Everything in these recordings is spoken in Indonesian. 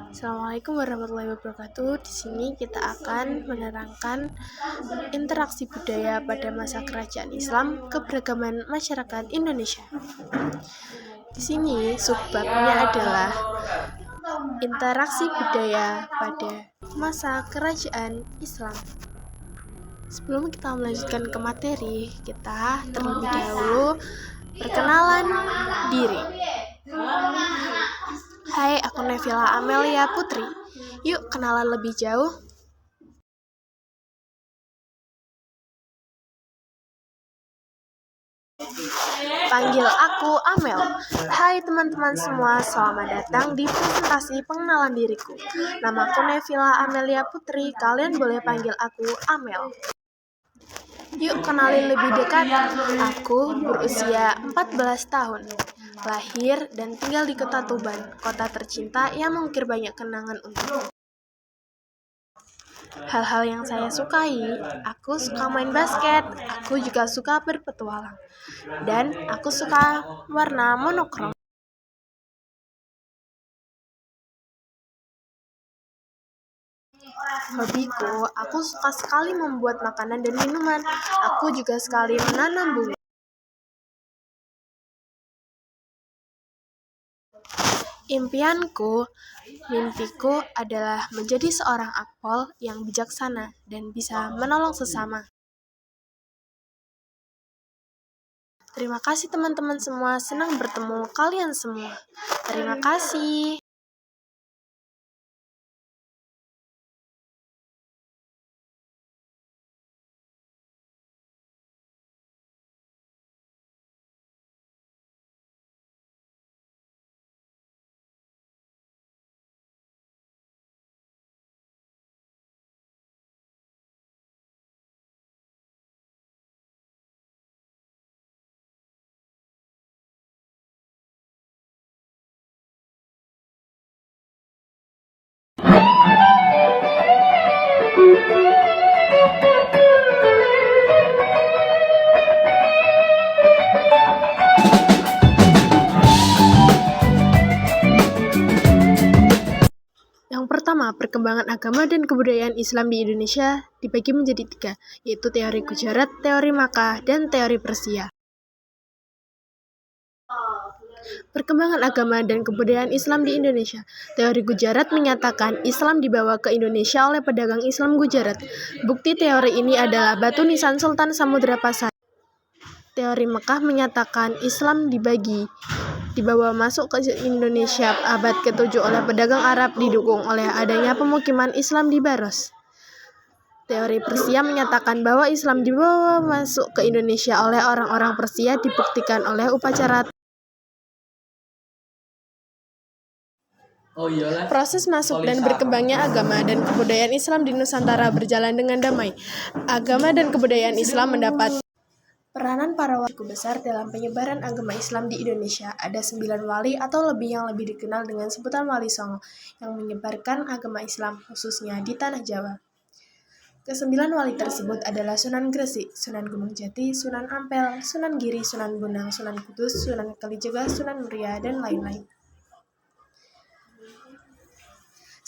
Assalamualaikum warahmatullahi wabarakatuh. Di sini kita akan menerangkan interaksi budaya pada masa kerajaan Islam keberagaman masyarakat Indonesia. Di sini subbabnya adalah interaksi budaya pada masa kerajaan Islam. Sebelum kita melanjutkan ke materi, kita terlebih dahulu perkenalan diri. Hai, aku Nevila Amelia Putri. Yuk kenalan lebih jauh. Panggil aku Amel. Hai teman-teman semua, selamat datang di presentasi pengenalan diriku. Namaku Nevila Amelia Putri, kalian boleh panggil aku Amel. Yuk kenalin lebih dekat. Aku berusia 14 tahun. Lahir dan tinggal di kota Tuban, kota tercinta yang mengukir banyak kenangan untukku. Hal-hal yang saya sukai, aku suka main basket, aku juga suka berpetualang, dan aku suka warna monokrom. Hobiku, aku suka sekali membuat makanan dan minuman. Aku juga sekali menanam bunga. Mimpiku adalah menjadi seorang akpol yang bijaksana dan bisa menolong sesama. Terima kasih teman-teman semua, senang bertemu kalian semua. Terima kasih. Yang pertama, perkembangan agama dan kebudayaan Islam di Indonesia dibagi menjadi 3, yaitu teori Gujarat, teori Makkah, dan teori Persia. Perkembangan agama dan kebudayaan Islam di Indonesia. Teori Gujarat menyatakan Islam dibawa ke Indonesia oleh pedagang Islam Gujarat. Bukti teori ini adalah batu nisan Sultan Samudra Pasar. Teori Mekah menyatakan Islam dibawa masuk ke Indonesia abad ke-7 oleh pedagang Arab didukung oleh adanya pemukiman Islam di Baros. Teori Persia menyatakan bahwa Islam dibawa masuk ke Indonesia oleh orang-orang Persia dibuktikan oleh upacara. Proses masuk dan berkembangnya agama dan kebudayaan Islam di Nusantara berjalan dengan damai. Agama dan kebudayaan Islam mendapat peranan para wali cukup besar dalam penyebaran agama Islam di Indonesia. Ada 9 wali atau lebih yang lebih dikenal dengan sebutan Wali Songo yang menyebarkan agama Islam khususnya di Tanah Jawa. Kesembilan wali tersebut adalah Sunan Gresik, Sunan Gunung Jati, Sunan Ampel, Sunan Giri, Sunan Bonang, Sunan Kudus, Sunan Kalijaga, Sunan Muria, dan lain-lain.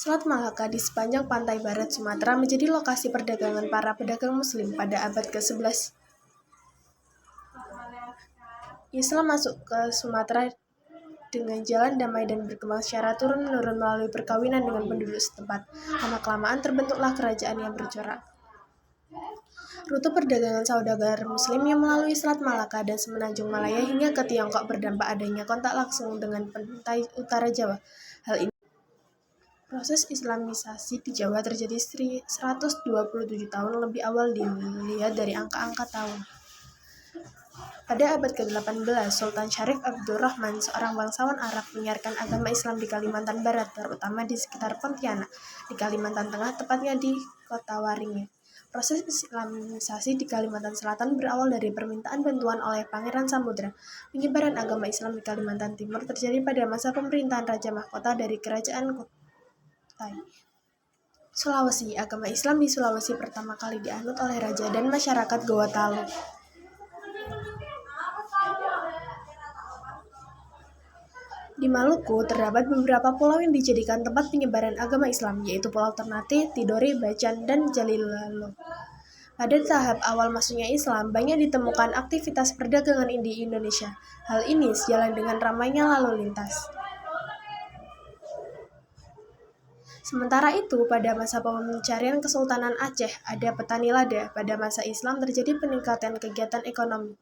Selat Malaka di sepanjang pantai barat Sumatera menjadi lokasi perdagangan para pedagang muslim pada abad ke-11. Islam masuk ke Sumatera dengan jalan damai dan berkembang secara turun-menurun melalui perkawinan dengan penduduk setempat. Lama-kelamaan terbentuklah kerajaan yang bercorak. Rute perdagangan saudagar muslim yang melalui Selat Malaka dan Semenanjung Malaya hingga ke Tiongkok berdampak adanya kontak langsung dengan pantai utara Jawa. Hal ini proses Islamisasi di Jawa terjadi 127 tahun lebih awal dilihat dari angka-angka tahun. Pada abad ke-18, Sultan Syarif Abdurrahman, seorang bangsawan Arab, menyiarkan agama Islam di Kalimantan Barat, terutama di sekitar Pontianak, di Kalimantan Tengah, tepatnya di kota Waringin. Proses Islamisasi di Kalimantan Selatan berawal dari permintaan bantuan oleh Pangeran Samudra. Penyebaran agama Islam di Kalimantan Timur terjadi pada masa pemerintahan Raja Mahkota dari Kerajaan Sulawesi. Agama Islam di Sulawesi pertama kali dianut oleh raja dan masyarakat Gorontalo. Di Maluku, terdapat beberapa pulau yang dijadikan tempat penyebaran agama Islam, yaitu Pulau Ternate, Tidore, Bacan, dan Jalilalo. Pada tahap awal masuknya Islam, banyak ditemukan aktivitas perdagangan di Indonesia. Hal ini sejalan dengan ramainya lalu lintas. Sementara itu, pada masa pencarian Kesultanan Aceh, ada petani lada. Pada masa Islam terjadi peningkatan kegiatan ekonomi.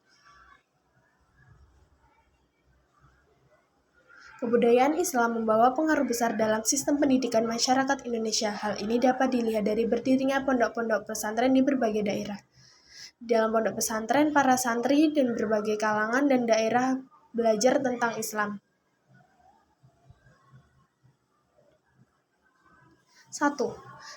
Kebudayaan Islam membawa pengaruh besar dalam sistem pendidikan masyarakat Indonesia. Hal ini dapat dilihat dari berdirinya pondok-pondok pesantren di berbagai daerah. Dalam pondok pesantren, para santri dan berbagai kalangan dan daerah belajar tentang Islam. 1.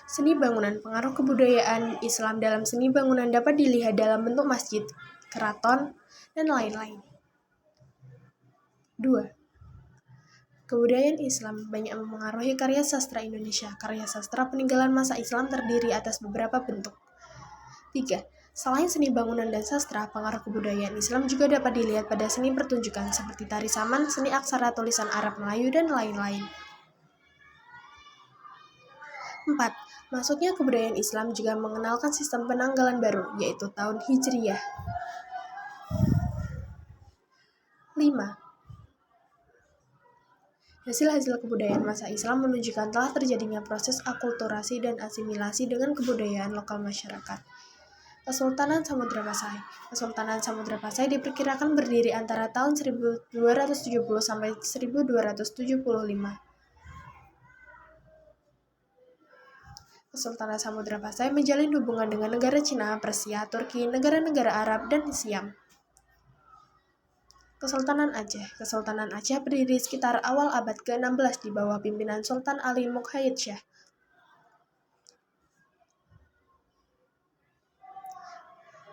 Seni bangunan. Pengaruh kebudayaan Islam dalam seni bangunan dapat dilihat dalam bentuk masjid, keraton, dan lain-lain. 2. Kebudayaan Islam banyak mempengaruhi karya sastra Indonesia. Karya sastra peninggalan masa Islam terdiri atas beberapa bentuk. 3. Selain seni bangunan dan sastra, pengaruh kebudayaan Islam juga dapat dilihat pada seni pertunjukan seperti tari saman, seni aksara tulisan Arab Melayu, dan lain-lain. 4. Masuknya kebudayaan Islam juga mengenalkan sistem penanggalan baru, yaitu tahun Hijriyah. 5. Hasil-hasil kebudayaan masa Islam menunjukkan telah terjadinya proses akulturasi dan asimilasi dengan kebudayaan lokal masyarakat. Kesultanan Samudra Pasai. Kesultanan Samudra Pasai diperkirakan berdiri antara tahun 1270 sampai 1275. Kesultanan Samudra Pasai menjalin hubungan dengan negara Cina, Persia, Turki, negara-negara Arab, dan Siam. Kesultanan Aceh. Kesultanan Aceh berdiri sekitar awal abad ke-16 di bawah pimpinan Sultan Ali Muqayyid Shah.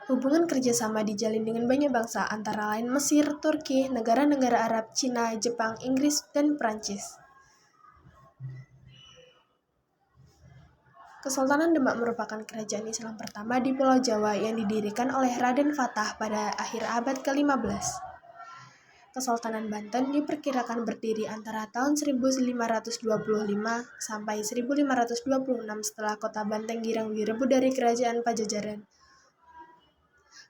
Hubungan kerjasama dijalin dengan banyak bangsa, antara lain Mesir, Turki, negara-negara Arab, Cina, Jepang, Inggris, dan Prancis. Kesultanan Demak merupakan kerajaan Islam pertama di Pulau Jawa yang didirikan oleh Raden Fatah pada akhir abad ke-15. Kesultanan Banten diperkirakan berdiri antara tahun 1525 sampai 1526 setelah kota Banteng Girang direbut dari kerajaan Pajajaran.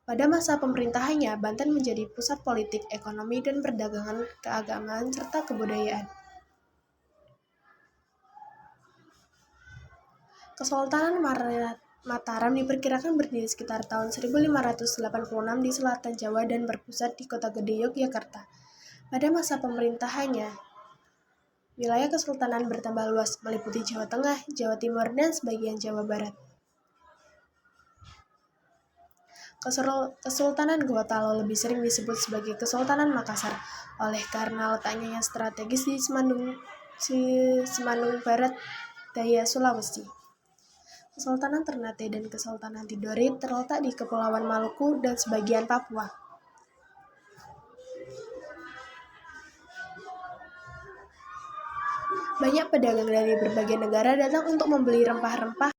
Pada masa pemerintahannya, Banten menjadi pusat politik, ekonomi, dan perdagangan, keagamaan, serta kebudayaan. Kesultanan Mataram diperkirakan berdiri sekitar tahun 1586 di selatan Jawa dan berpusat di kota gede Yogyakarta. Pada masa pemerintahannya, wilayah kesultanan bertambah luas, meliputi Jawa Tengah, Jawa Timur, dan sebagian Jawa Barat. Kesultanan Gorontalo lebih sering disebut sebagai Kesultanan Makassar, oleh karena letaknya yang strategis di Semanung Barat Daya Sulawesi. Kesultanan Ternate dan Kesultanan Tidore terletak di Kepulauan Maluku dan sebagian Papua. Banyak pedagang dari berbagai negara datang untuk membeli rempah-rempah